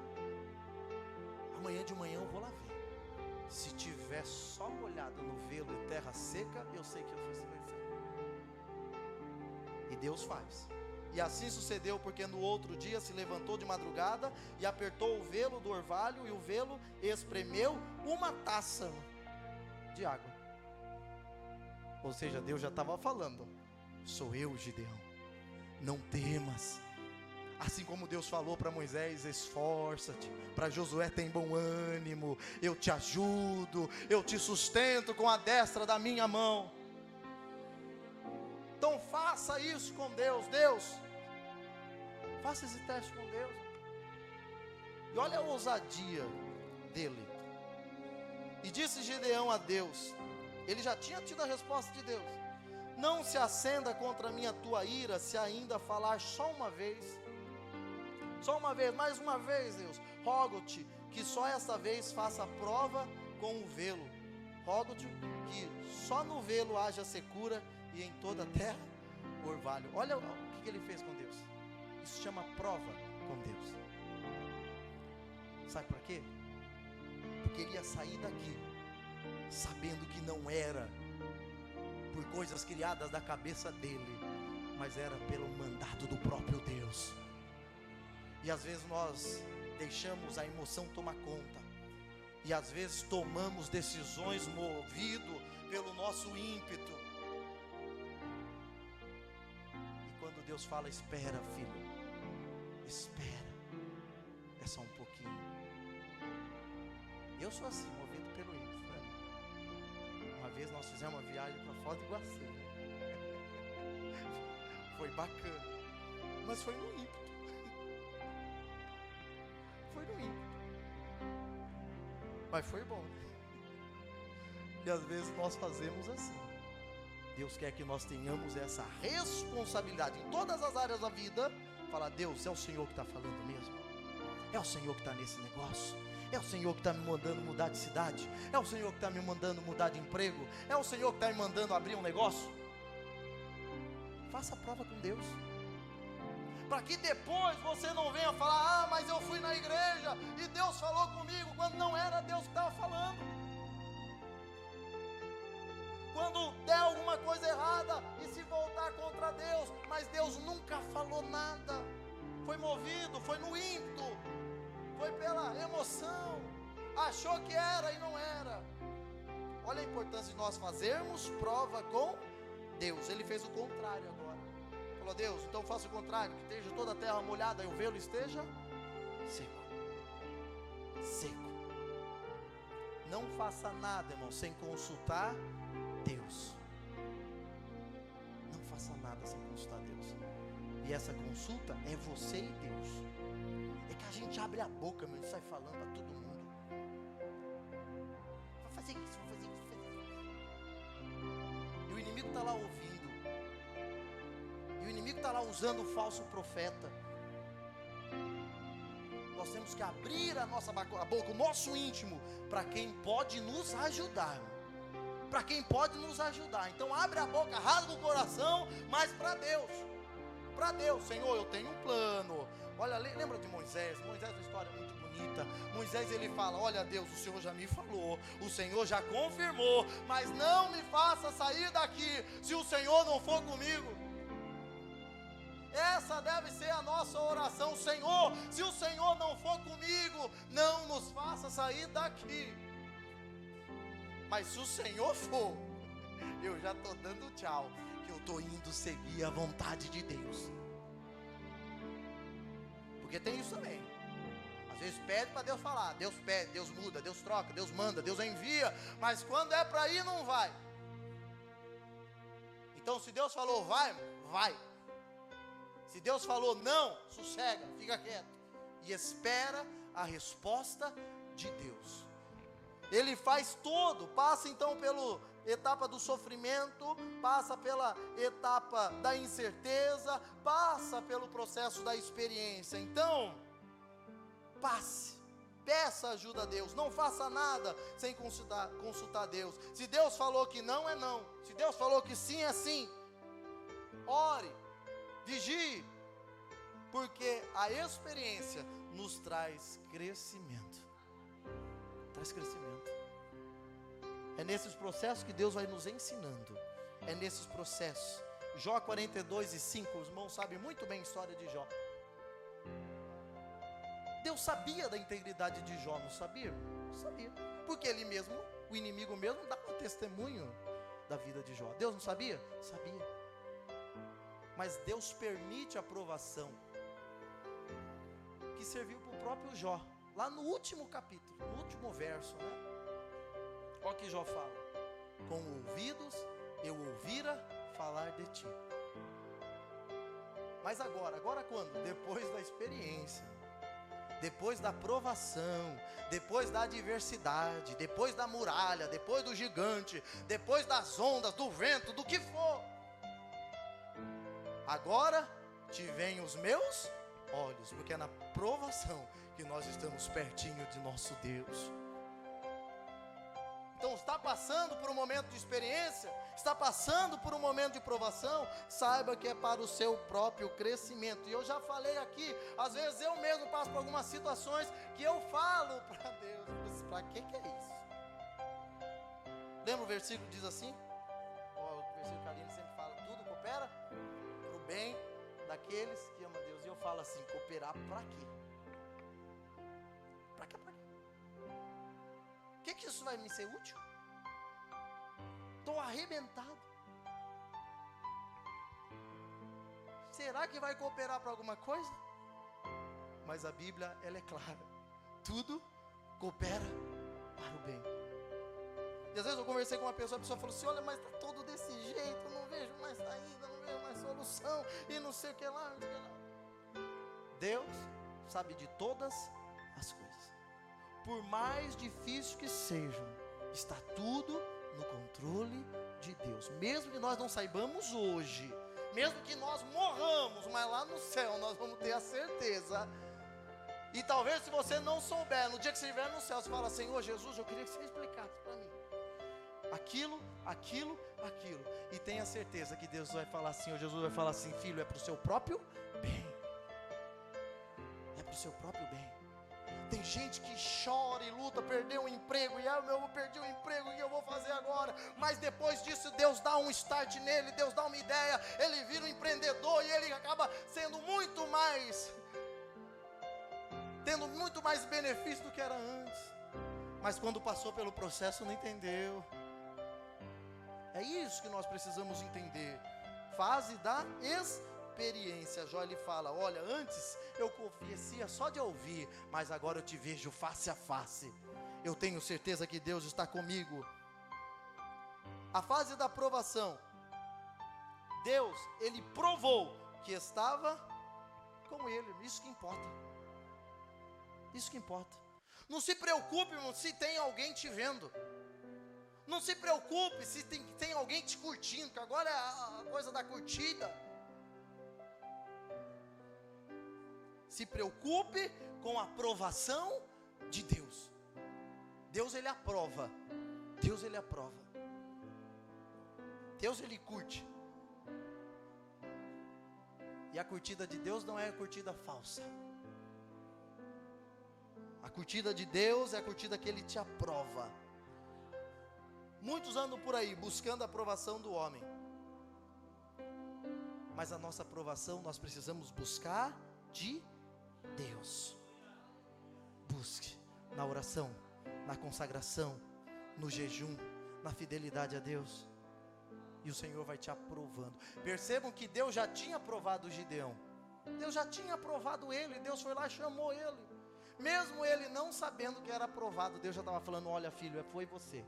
Amanhã de manhã eu vou lá ver. Se tiver só molhado no velo e terra seca, eu sei que eu fiz vencer. E Deus faz. E assim sucedeu, porque no outro dia se levantou de madrugada e apertou o velo do orvalho, e o velo espremeu uma taça de água. Ou seja, Deus já estava falando: sou eu, Gideão, não temas. Assim como Deus falou para Moisés: esforça-te. Para Josué: tem bom ânimo, eu te ajudo, eu te sustento com a destra da minha mão. Então faça isso com Deus. Deus, faça esse teste com Deus. E olha a ousadia dele. E disse Gideão a Deus, ele já tinha tido a resposta de Deus: não se acenda contra mim a tua ira, se ainda falar só uma vez. Só uma vez, mais uma vez, Deus. Rogo-te que só essa vez faça a prova com o velo. Rogo-te que só no velo haja secura, e em toda a terra orvalho. Olha o que ele fez com Deus. Isso chama prova com Deus. Sabe para quê? Porque ele ia sair daqui sabendo que não era por coisas criadas da cabeça dele, mas era pelo mandado do próprio Deus. E às vezes nós deixamos a emoção tomar conta, e às vezes tomamos decisões movido pelo nosso ímpeto. Deus fala: espera, filho, espera, é só um pouquinho. Eu sou assim, movido pelo ímpeto, né? Uma vez nós fizemos uma viagem para Foz do Iguaçu, né? Foi bacana, mas foi no ímpeto. Foi no ímpeto, mas foi bom. E às vezes nós fazemos assim. Deus quer que nós tenhamos essa responsabilidade em todas as áreas da vida. Falar: Deus, é o Senhor que está falando mesmo? É o Senhor que está nesse negócio? É o Senhor que está me mandando mudar de cidade? É o Senhor que está me mandando mudar de emprego? É o Senhor que está me mandando abrir um negócio? Faça a prova com Deus, para que depois você não venha falar: ah, mas eu fui na igreja e Deus falou comigo, quando não era Deus que estava falando. Quando der alguma coisa errada e se voltar contra Deus, mas Deus nunca falou nada, foi movido, foi no ímpeto, foi pela emoção, achou que era e não era. Olha a importância de nós fazermos prova com Deus. Ele fez o contrário agora. Falou: Deus, então faça o contrário, que esteja toda a terra molhada e o velo esteja seco. Seco. Não faça nada, irmão, sem consultar Deus. Não faça nada sem consultar Deus. E essa consulta é você e Deus. É que a gente abre a boca, meu, e sai falando para todo mundo: vou fazer isso, vou fazer isso, vou fazer isso. E o inimigo está lá ouvindo. E o inimigo está lá usando o falso profeta. Nós temos que abrir a nossa boca, o nosso íntimo, para quem pode nos ajudar. Para quem pode nos ajudar. Então abre a boca, rasga o coração, mas para Deus. Para Deus: Senhor, eu tenho um plano. Olha, lembra de Moisés? Moisés é uma história muito bonita. Moisés, ele fala: olha, Deus, o Senhor já me falou, o Senhor já confirmou, mas não me faça sair daqui se o Senhor não for comigo. Essa deve ser a nossa oração: Senhor, se o Senhor não for comigo, não nos faça sair daqui. Mas se o Senhor for, eu já estou dando tchau, que eu estou indo seguir a vontade de Deus. Porque tem isso também. Às vezes pede para Deus falar, Deus pede, Deus muda, Deus troca, Deus manda, Deus envia, mas quando é para ir, não vai. Então se Deus falou vai, vai. Se Deus falou não, sossega, fica quieto e espera a resposta de Deus. Ele faz todo, passa então pela etapa do sofrimento, passa pela etapa da incerteza, passa pelo processo da experiência. Então, passe, peça ajuda a Deus, não faça nada sem consultar Deus. Se Deus falou que não, é não. Se Deus falou que sim, é sim. Ore, vigie, porque a experiência nos traz crescimento. Traz crescimento. É nesses processos que Deus vai nos ensinando. É nesses processos. Jó 42:5, os irmãos sabem muito bem a história de Jó. Deus sabia da integridade de Jó, não sabia? Não sabia. Porque ele mesmo, o inimigo mesmo, dava testemunho da vida de Jó. Deus não sabia? Sabia. Mas Deus permite a provação, que serviu para o próprio Jó. Lá no último capítulo, no último verso, né? Olha o que Jó fala: com ouvidos eu ouvira falar de ti. Mas agora quando? Depois da experiência, depois da provação, depois da adversidade, depois da muralha, depois do gigante, depois das ondas, do vento, do que for. Agora te veem os meus olhos, porque é na provação que nós estamos pertinho de nosso Deus. Então está passando por um momento de experiência, está passando por um momento de provação, saiba que é para o seu próprio crescimento. E eu já falei aqui, às vezes eu mesmo passo por algumas situações que eu falo para Deus: para que é isso? Lembra o versículo que diz assim? O versículo que a Aline sempre fala: tudo coopera para o bem daqueles que amam a Deus. E eu falo assim: cooperar para quê? Para quê? O que isso vai me ser útil? Estou arrebentado. será que vai cooperar para alguma coisa? Mas a Bíblia, ela é clara, tudo coopera para o bem. E às vezes eu conversei com uma pessoa, a pessoa falou assim, olha, mas está todo desse jeito, eu não vejo mais saída, não vejo mais solução, e não sei o que lá, não sei o que lá. Deus sabe de todas as coisas. Por mais difícil que sejam, está tudo no controle de Deus. Mesmo que nós não saibamos hoje, mesmo que nós morramos, mas lá no céu nós vamos ter a certeza. E talvez se você não souber, no dia que você estiver no céu, você fala, Senhor Jesus, eu queria que você explicasse para mim aquilo. E tenha certeza que Deus vai falar assim, ou Jesus vai falar assim, filho, é para o seu próprio bem. É para o seu próprio bem. Tem gente que chora e luta, perdeu um emprego, e eu perdi o emprego, o que eu vou fazer agora? Mas depois disso Deus dá um start nele, Deus dá uma ideia, ele vira um empreendedor e ele acaba sendo tendo muito mais benefício do que era antes. Mas quando passou pelo processo não entendeu. É isso que nós precisamos entender. Fase da experiência. Jó, ele fala, olha, antes eu conhecia só de ouvir, mas agora eu te vejo face a face. Eu tenho certeza que Deus está comigo. A fase da provação. Deus, ele provou que estava com ele. Isso que importa. Isso que importa. Não se preocupe, irmão, se tem alguém te vendo. Não se preocupe se tem alguém te curtindo, que agora é a coisa da curtida. Se preocupe com a aprovação de Deus. Deus, ele aprova. Deus, ele aprova. Deus, ele curte. E a curtida de Deus não é a curtida falsa. A curtida de Deus é a curtida que ele te aprova. Muitos andam por aí buscando a aprovação do homem. Mas a nossa aprovação nós precisamos buscar de Deus. Busque na oração, na consagração, no jejum, na fidelidade a Deus. E o Senhor vai te aprovando. Percebam que Deus já tinha aprovado Gideão. Deus já tinha aprovado ele. Deus foi lá e chamou ele. Mesmo ele não sabendo que era aprovado, Deus já estava falando, olha filho, foi você.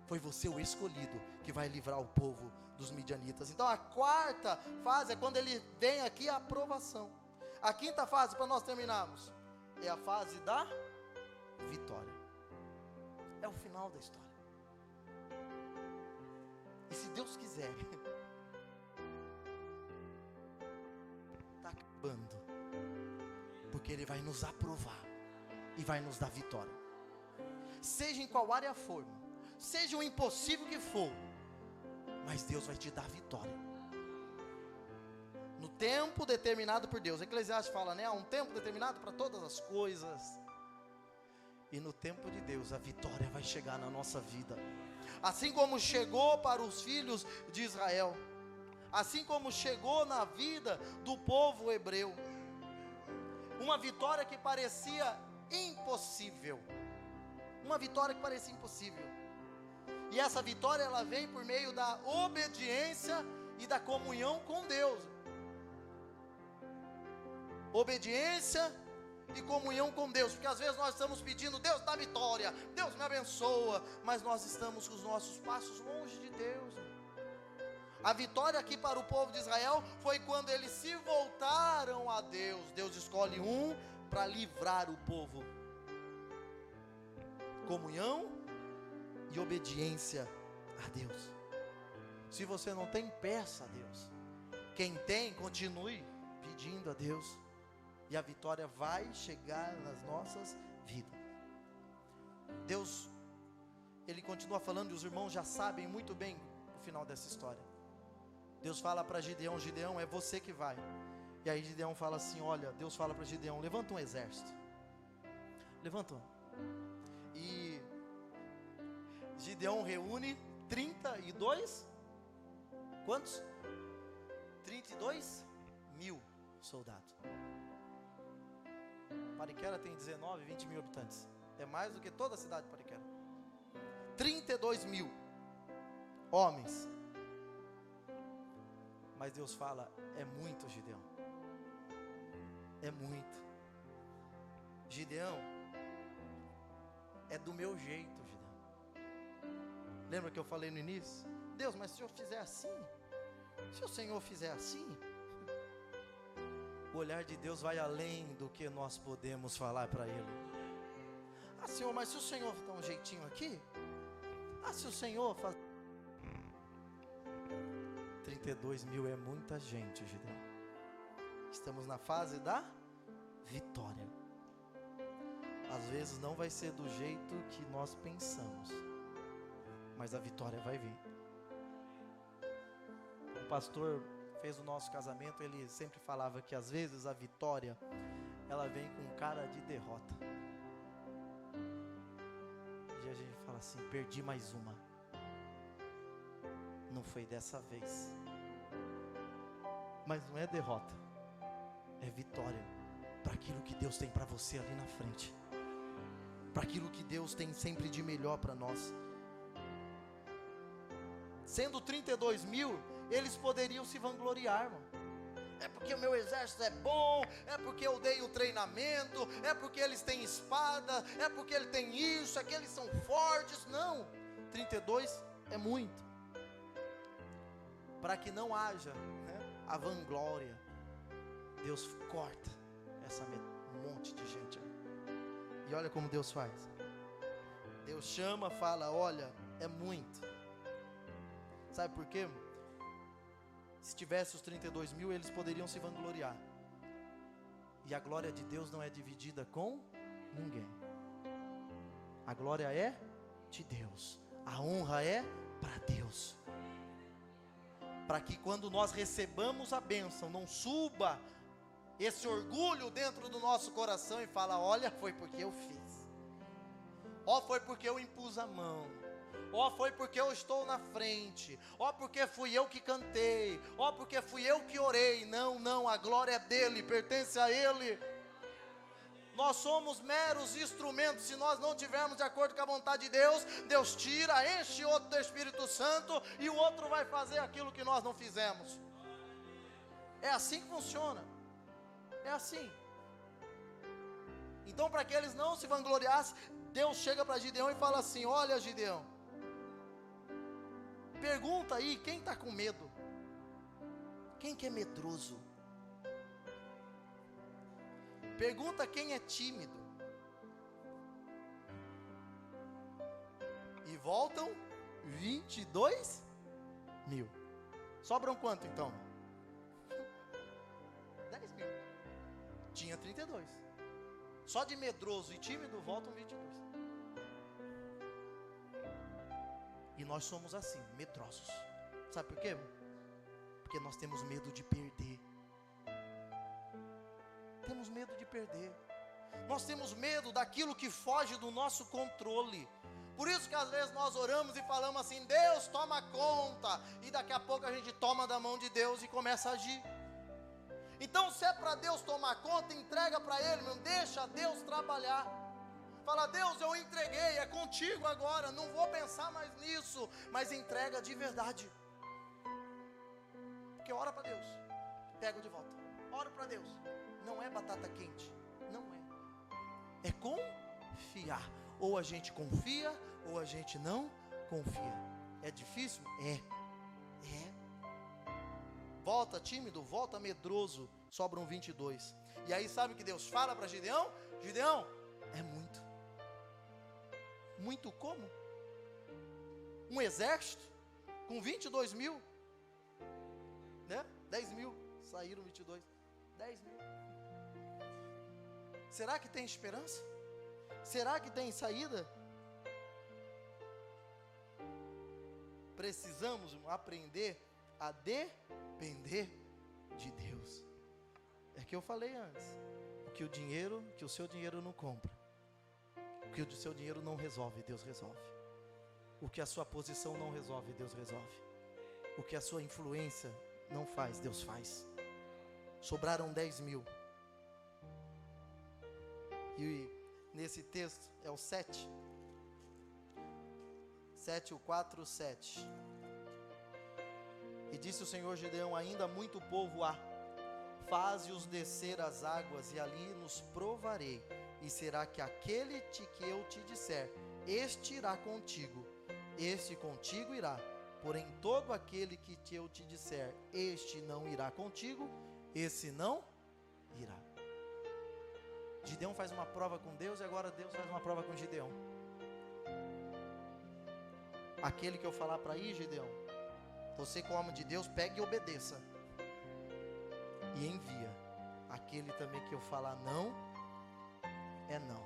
Foi você o escolhido que vai livrar o povo dos midianitas. Então a quarta fase é quando ele vem aqui a aprovação. A quinta fase, para nós terminarmos, é a fase da vitória. É o final da história. E se Deus quiser, está acabando. Porque Ele vai nos aprovar e vai nos dar vitória. Seja em qual área for, seja o impossível que for, mas Deus vai te dar vitória. No tempo determinado por Deus. Eclesiastes fala, né? Há um tempo determinado para todas as coisas. E no tempo de Deus, a vitória vai chegar na nossa vida. Assim como chegou para os filhos de Israel. Assim como chegou na vida do povo hebreu. Uma vitória que parecia impossível. Uma vitória que parecia impossível. E essa vitória, ela vem por meio da obediência e da comunhão com Deus. Obediência e comunhão com Deus. Porque às vezes nós estamos pedindo, Deus dá vitória, Deus me abençoa, mas nós estamos com os nossos passos longe de Deus. A vitória aqui para o povo de Israel foi quando eles se voltaram a Deus. Deus escolhe um para livrar o povo. Comunhão e obediência a Deus. Se você não tem, peça a Deus. Quem tem, continue pedindo a Deus. E a vitória vai chegar nas nossas vidas. Deus, Ele continua falando, e os irmãos já sabem muito bem o final dessa história. Deus fala para Gideão, Gideão, é você que vai. E aí Gideão fala assim, olha, Deus fala para Gideão, levanta um exército. Levanta um. E Gideão reúne 32, quantos? 32 mil soldados. Pariquera tem 19, 20 mil habitantes. É mais do que toda a cidade de Pariquera. 32 mil homens. Mas Deus fala, é muito, Gideão. É muito. Gideão, é do meu jeito, Gideão. Lembra que eu falei no início? Deus, mas se eu fizer assim, se o Senhor fizer assim, o olhar de Deus vai além do que nós podemos falar para Ele. Ah, Senhor, mas se o Senhor dá um jeitinho aqui, ah, se o Senhor faz... 32 mil é muita gente, Gideão. Estamos na fase da vitória. Às vezes não vai ser do jeito que nós pensamos, mas a vitória vai vir. O pastor fez o nosso casamento, ele sempre falava que às vezes a vitória, ela vem com cara de derrota. E a gente fala assim, perdi mais uma. Não foi dessa vez. Mas não é derrota, é vitória para aquilo que Deus tem para você ali na frente, para aquilo que Deus tem sempre de melhor para nós. Sendo 32 mil, eles poderiam se vangloriar, irmão. É porque o meu exército é bom, é porque eu dei o treinamento, é porque eles têm espada, é porque ele tem isso, é que eles são fortes. Não, 32 é muito. Para que não haja, né, a vanglória, Deus corta essa monte de gente. E olha como Deus faz. Deus chama, fala, olha, é muito. Sabe por quê? Se tivesse os 32 mil, eles poderiam se vangloriar. E a glória de Deus não é dividida com ninguém. A glória é de Deus. A honra é para Deus. Para que quando nós recebamos a bênção, não suba esse orgulho dentro do nosso coração e fala, olha, foi porque eu fiz. Ó, foi porque eu impus a mão. Ó, foi porque eu estou na frente. Ó, porque fui eu que cantei. Ó, porque fui eu que orei. Não, não, a glória é dele, pertence a ele. Nós somos meros instrumentos. Se nós não tivermos de acordo com a vontade de Deus, Deus tira, enche outro do Espírito Santo e o outro vai fazer aquilo que nós não fizemos. É assim que funciona. É assim. Então, para que eles não se vangloriassem, Deus chega para Gideão e fala assim, olha, Gideão, pergunta aí, quem está com medo? Quem que é medroso? Pergunta quem é tímido. E voltam 22 mil. Sobram quanto então? 10 mil. Tinha 32. Só de medroso e tímido voltam 22. E nós somos assim, medrosos. Sabe por quê? Porque nós temos medo de perder. Temos medo de perder. Nós temos medo daquilo que foge do nosso controle. Por isso que às vezes nós oramos e falamos assim, Deus toma conta. E daqui a pouco a gente toma da mão de Deus e começa a agir. Então se é para Deus tomar conta, entrega para Ele, não deixa Deus trabalhar. Fala, Deus, eu entreguei, é contigo agora, não vou pensar mais nisso. Mas entrega de verdade. Porque ora para Deus, pega de volta. Ora para Deus. Não é batata quente, não é. É confiar. Ou a gente confia, ou a gente não confia. É difícil? É. Volta tímido, volta medroso, sobram 22. E aí sabe o que Deus fala para Gideão? Gideão, é muito. Muito como? Um exército com 22 mil, né? 10 mil, saíram 22, 10 mil. Será que tem esperança? Será que tem saída? Precisamos aprender a depender de Deus. É que eu falei antes, que o seu dinheiro não compra, o que o seu dinheiro não resolve, Deus resolve. O que a sua posição não resolve, Deus resolve. O que a sua influência não faz, Deus faz. Sobraram 10 mil. E nesse texto é o 7. 7, o 4, 7. E disse o Senhor Gideão: ainda muito povo há, faze-os descer as águas, e ali nos provarei, e será que aquele que eu te disser, este irá contigo, este contigo irá, porém todo aquele que eu te disser, este não irá contigo, esse não irá. Gideão faz uma prova com Deus, e agora Deus faz uma prova com Gideão. Aquele que eu falar para ir, Gideão, você como homem de Deus, pegue e obedeça, e envia. Aquele também que eu falar não, é não.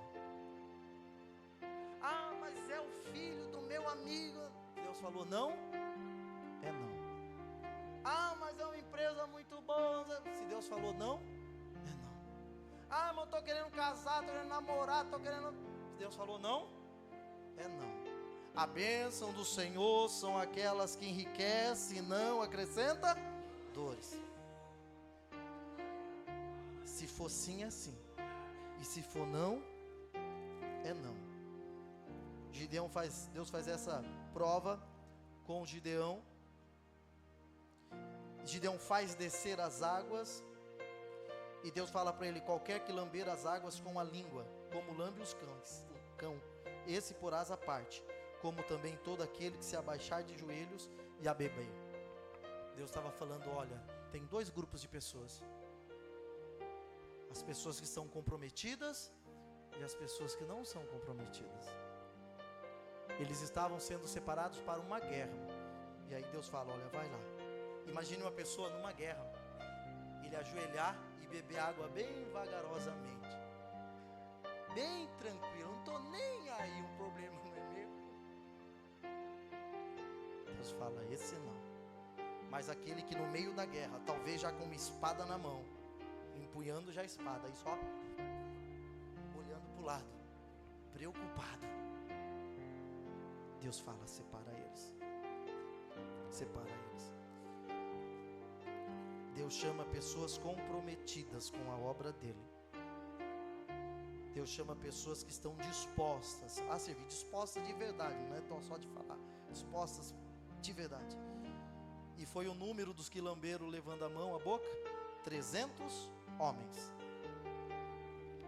Ah, mas é o filho do meu amigo. Deus falou não, é não. Ah, mas é uma empresa muito boa. Se Deus falou não, é não. Ah, mas eu estou querendo casar, estou querendo namorar, estou querendo... Se Deus falou não, é não. A bênção do Senhor são aquelas que enriquecem e não acrescenta dores. Se for sim, é sim. E se for não, é não. Deus faz essa prova com Gideão. Gideão faz descer as águas, e Deus fala para ele: qualquer que lamber as águas com a língua, como lambe os cão, esse porás à parte, como também todo aquele que se abaixar de joelhos e a beber. Deus estava falando: olha, tem dois grupos de pessoas: as pessoas que são comprometidas e as pessoas que não são comprometidas. Eles estavam sendo separados para uma guerra. E aí Deus fala: olha, vai lá. Imagine uma pessoa numa guerra, ele ajoelhar e beber água bem vagarosamente, bem tranquilo, não estou nem aí, um problema não é meu. Deus fala: esse não. Mas aquele que no meio da guerra, talvez já com uma espada na mão, empunhando já a espada, aí só olhando para o lado, preocupado, Deus fala: separa eles. Separa eles. Deus chama pessoas comprometidas com a obra dele. Deus chama pessoas que estão dispostas a servir, dispostas de verdade, não é só de falar, dispostas de verdade. E foi o número dos que lamberam levando a mão, a boca, 300 homens,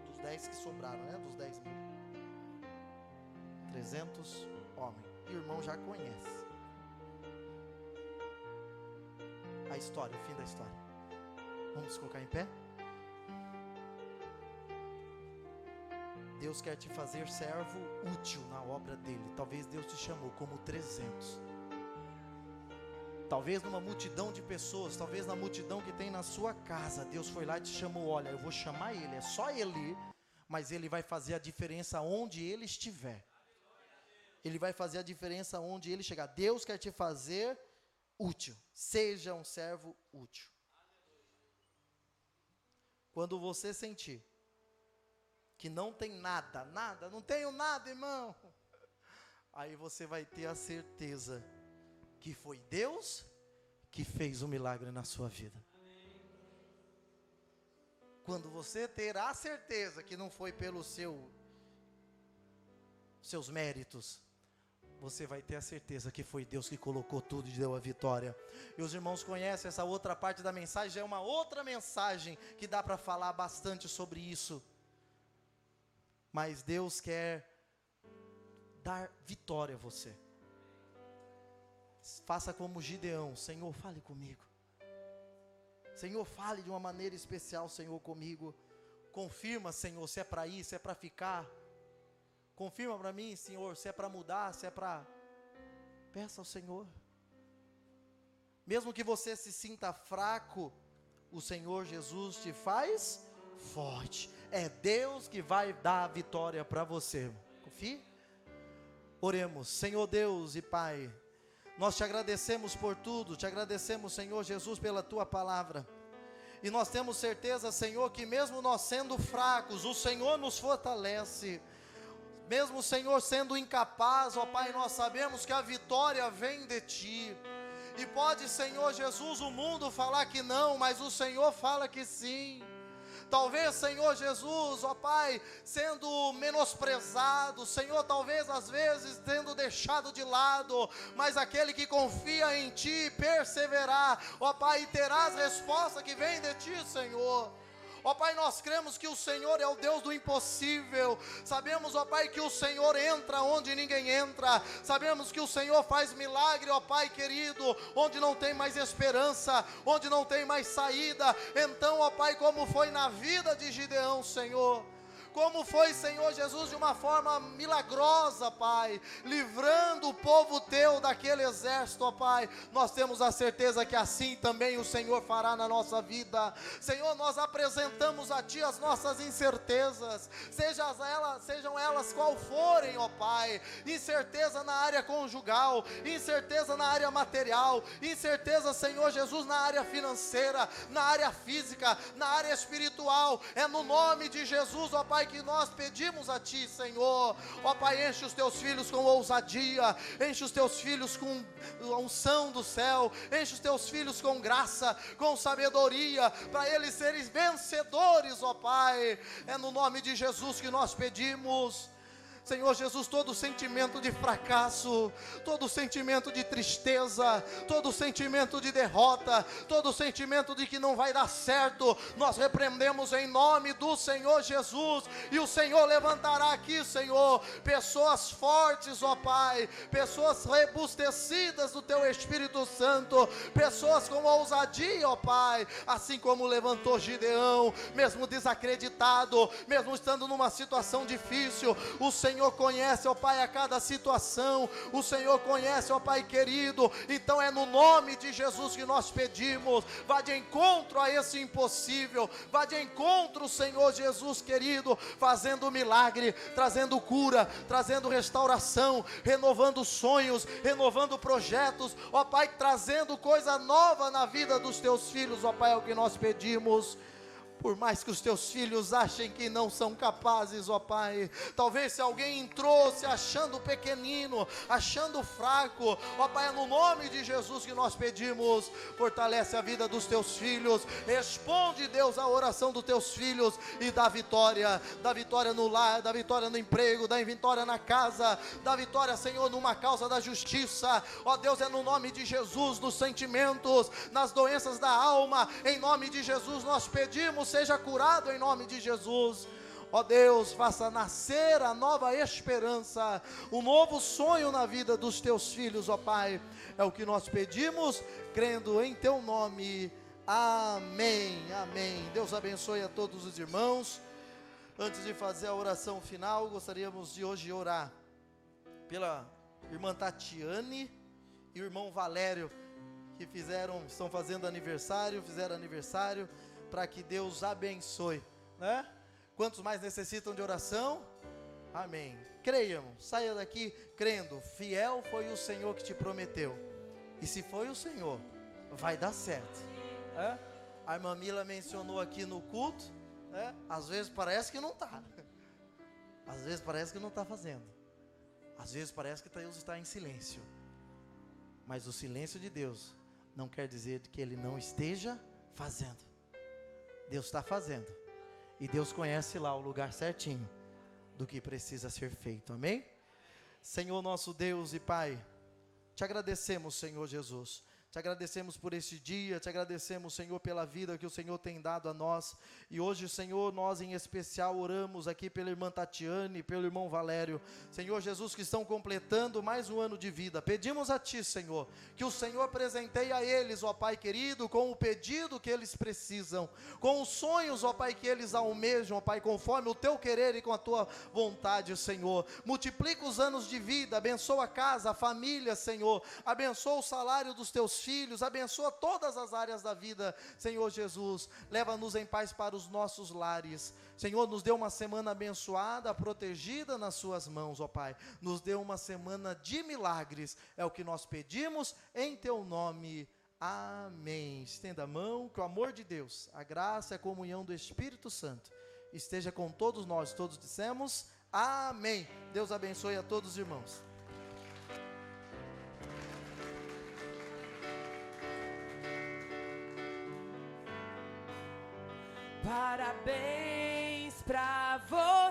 dos 10 que sobraram, né? Dos 10 mil, 300 homens. E o irmão já conhece a história, o fim da história. Vamos nos colocar em pé? Deus quer te fazer servo útil na obra dele. Talvez Deus te chamou como 300. Talvez numa multidão de pessoas, talvez na multidão que tem na sua casa, Deus foi lá e te chamou: olha, eu vou chamar ele, é só ele, mas ele vai fazer a diferença onde ele estiver. Ele vai fazer a diferença onde ele chegar. Deus quer te fazer útil. Seja um servo útil. Quando você sentir que não tem nada, não tenho nada, irmão, aí você vai ter a certeza que foi Deus que fez o milagre na sua vida. Quando você terá certeza que não foi pelos seus méritos, você vai ter a certeza que foi Deus que colocou tudo e deu a vitória. E os irmãos conhecem essa outra parte da mensagem, é uma outra mensagem que dá para falar bastante sobre isso. Mas Deus quer dar vitória a você. Faça como Gideão: Senhor, fale comigo. Senhor, fale de uma maneira especial, Senhor, comigo. Confirma, Senhor, se é para ir, se é para ficar. Confirma para mim, Senhor, se é para mudar, se é para... Peça ao Senhor. Mesmo que você se sinta fraco, o Senhor Jesus te faz forte. É Deus que vai dar a vitória para você. Confie? Oremos. Senhor Deus e Pai, nós te agradecemos por tudo, te agradecemos, Senhor Jesus, pela tua palavra. E nós temos certeza, Senhor, que mesmo nós sendo fracos, o Senhor nos fortalece. Mesmo, Senhor, sendo incapaz, ó Pai, nós sabemos que a vitória vem de Ti. E pode, Senhor Jesus, o mundo falar que não, mas o Senhor fala que sim. talvez, Senhor Jesus, ó Pai, sendo menosprezado, Senhor, talvez às vezes tendo deixado de lado, mas aquele que confia em Ti, perseverar, ó Pai, e terás resposta que vem de Ti, Senhor. Ó Pai, nós cremos que o Senhor é o Deus do impossível. Sabemos, ó Pai, que o Senhor entra onde ninguém entra. Sabemos que o Senhor faz milagre, ó Pai querido, onde não tem mais esperança, onde não tem mais saída. Então, ó Pai, como foi na vida de Gideão, Senhor, como foi, Senhor Jesus, de uma forma milagrosa, Pai, livrando o povo Teu daquele exército, ó Pai, nós temos a certeza que assim também o Senhor fará na nossa vida. Senhor, nós apresentamos a Ti as nossas incertezas, sejam elas qual forem, ó Pai, incerteza na área conjugal, incerteza na área material, incerteza, Senhor Jesus, na área financeira, na área física, na área espiritual, é no nome de Jesus, ó Pai, que nós pedimos a Ti, Senhor. Ó Pai, enche os Teus filhos com ousadia, enche os Teus filhos com a unção do céu, enche os Teus filhos com graça, com sabedoria, para eles serem vencedores, ó Pai. É no nome de Jesus que nós pedimos. Senhor Jesus, todo sentimento de fracasso, todo sentimento de tristeza, todo sentimento de derrota, todo sentimento de que não vai dar certo, nós repreendemos em nome do Senhor Jesus, e o Senhor levantará aqui, Senhor, pessoas fortes, ó Pai, pessoas rebustecidas do Teu Espírito Santo, pessoas com ousadia, ó Pai, assim como levantou Gideão, mesmo desacreditado, mesmo estando numa situação difícil, o Senhor conhece, ó Pai, a cada situação, o Senhor conhece, ó Pai querido, então é no nome de Jesus que nós pedimos, vá de encontro a esse impossível, vá de encontro, Senhor Jesus querido, fazendo milagre, trazendo cura, trazendo restauração, renovando sonhos, renovando projetos, ó Pai, trazendo coisa nova na vida dos Teus filhos, ó Pai, é o que nós pedimos. Por mais que os Teus filhos achem que não são capazes, ó Pai, talvez se alguém entrou se achando pequenino, achando fraco, ó Pai, é no nome de Jesus que nós pedimos, fortalece a vida dos Teus filhos, responde, Deus, a oração dos Teus filhos, e dá vitória no lar, dá vitória no emprego, dá vitória na casa, dá vitória, Senhor, numa causa da justiça, ó Deus, é no nome de Jesus, nos sentimentos, nas doenças da alma, em nome de Jesus nós pedimos, seja curado em nome de Jesus. Ó Deus, faça nascer a nova esperança, um novo sonho na vida dos Teus filhos, ó Pai, é o que nós pedimos, crendo em Teu nome, amém, amém. Deus abençoe a todos os irmãos. Antes de fazer a oração final, gostaríamos de hoje orar pela irmã Tatiane e o irmão Valério, que estão fazendo aniversário, fizeram aniversário, para que Deus abençoe, né? Quantos mais necessitam de oração? Amém. Creiam, saia daqui crendo, fiel foi o Senhor que te prometeu, e se foi o Senhor, vai dar certo, é? A irmã Mila mencionou aqui no culto, né? Às vezes parece que não está, às vezes parece que não está fazendo, às vezes parece que Deus está em silêncio, mas o silêncio de Deus não quer dizer que Ele não esteja fazendo. Deus está fazendo, e Deus conhece lá o lugar certinho do que precisa ser feito, amém? Senhor nosso Deus e Pai, te agradecemos, Senhor Jesus, te agradecemos por este dia, te agradecemos, Senhor, pela vida que o Senhor tem dado a nós, e hoje, Senhor, nós em especial oramos aqui pela irmã Tatiane, pelo irmão Valério, Senhor Jesus, que estão completando mais um ano de vida. Pedimos a Ti, Senhor, que o Senhor presenteie a eles, ó Pai querido, com o pedido que eles precisam, com os sonhos, ó Pai, que eles almejam, ó Pai, conforme o Teu querer e com a Tua vontade, Senhor. Multiplica os anos de vida, abençoa a casa, a família, Senhor, abençoa o salário dos Teus filhos, abençoa todas as áreas da vida, Senhor Jesus, leva-nos em paz para os nossos lares, Senhor, nos dê uma semana abençoada, protegida nas Suas mãos, ó Pai, nos dê uma semana de milagres, é o que nós pedimos, em Teu nome, amém. Estenda a mão, que o amor de Deus, a graça e a comunhão do Espírito Santo, esteja com todos nós, todos dissemos, amém. Deus abençoe a todos os irmãos. Parabéns pra você.